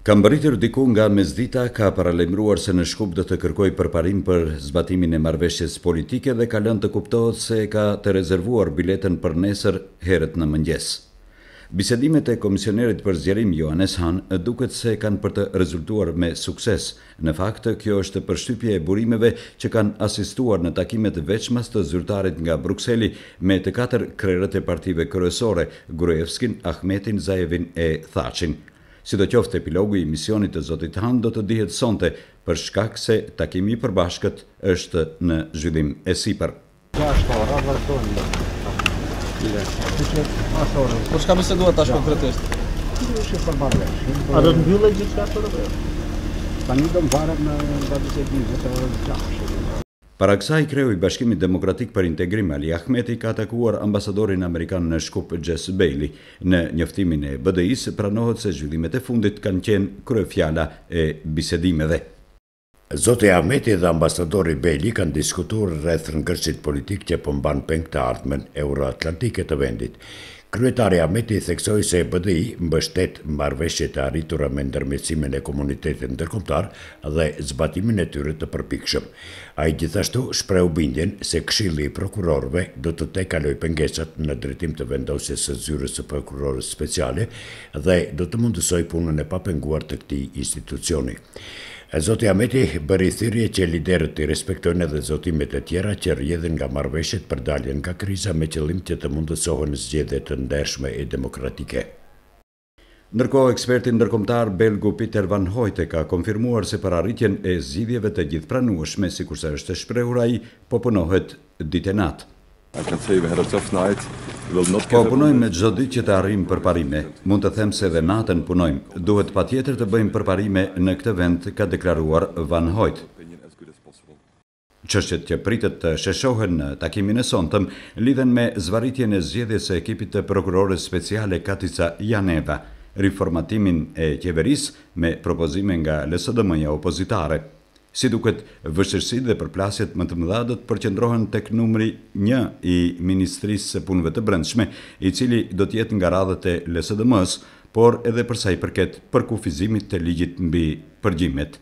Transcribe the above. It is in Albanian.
Ka mbërritur diku nga mesdita, ka paralajmëruar se në Shkup do të kërkojë përparim për zbatimin e marrëveshjes politike dhe ka lënë të kuptohet se ka të rezervuar biletën për nesër herët në mëngjes. Bisedimet e komisionerit për zgjerim Johannes Hahn duket se kanë për të rezultuar me sukses. Në fakt, kjo është përshtypje e burimeve që kanë asistuar në takimet veçmas të zyrtarit nga Brukseli me të 4 krerët e partive kryesore, Gruevskin, Ahmetin, Zaevin e Thacin. Sidoqoftë, epilogu i misionit të zotit Hahn do të dihet sonte, për shkak se takimi i përbashkët është në zhvillim e sipër. Për çka biseduat tash konkretisht? A do të mbyllet gjithçka atë? Tani do mbaret në bisedime të gjashtë. Para kësaj, kreu i Bashkimit Demokratik për Integrim Ali Ahmeti ka takuar ambasadorin amerikan në Shkup Jess Bailey. Në njoftimin e BDI-s pranohet se zhvillimet e fundit kanë qenë kryefjala e bisedimeve. Zoti Ahmeti dhe ambasadori Bailey kanë diskutuar rreth ngërçit politik që po mban peng të ardhmen euroatlantike të vendit. Kryetari Ahmeti theksoi se BDI mbështet marrëveshjet e arritura me ndërmjetësimin e komunitetit ndërkombëtar dhe zbatimin e tyre të përpikshëm. Ai gjithashtu shprehu bindjen se Këshilli i Prokurorëve do të tejkalojë pengesat në drejtim të vendosjes së zyrës së prokurorës speciale dhe do të mundësojë punën e papenguar të këtij institucioni. Zoti Ahmeti bëri thirrje që liderët i respektojnë edhe zotimet e tjera që rrjedhin nga marrëveshjet për daljen nga kriza me qëllim që të mundësohen zgjedhje të ndershme e demokratike. Ndërkohë, eksperti ndërkombëtar belgu Pieter van Hooijten ka konfirmuar se për arritjen e zgjidhjeve të gjithpranueshme, sikurse është shprehur ai, po punohet ditë e natë. Po punojmë çdo ditë që të arrijmë përparime. Mund të them se edhe natën punojmë. Duhet patjetër të bëjmë përparime në këtë vend, ka deklaruar Van Hooijten. Çështjet që pritet të sheshohen në takimin e sonte lidhen me zvarritjen e zgjedhjes së ekipit të prokurores speciale Katica Janeva, riformatimin e qeverisë me propozime nga LSDM-ja opozitare. Si duket, vështirësitë dhe përplasjet më të mëdha do të përqendrohen tek numri 1 i Ministrisë së Punëve të Brendshme, i cili do të jetë nga radhët e LSDM-s, por edhe për sa i përket përkufizimit të ligjit mbi përgjimet.